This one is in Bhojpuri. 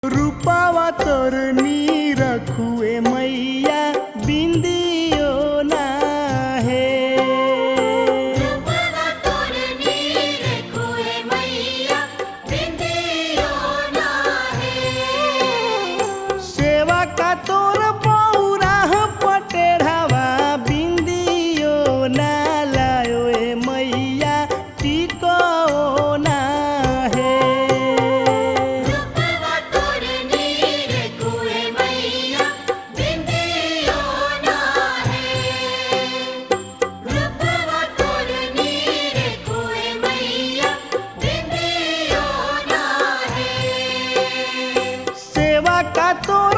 रूपावा तोर नी रखुए मैया बिंदियो ना है। रूपावा तोर नी रखुए मैया बिंदियो ना है। सेवा का तोर पौरा पटेढ़ावा बिंदियो ना लायो ए मैया टिको ना है। रूपावा तोर नी रखुए मैया बिंदियो ना है। रूपावा तोर नी रखुए मैया बिंदियो ना है। सेवा का तोर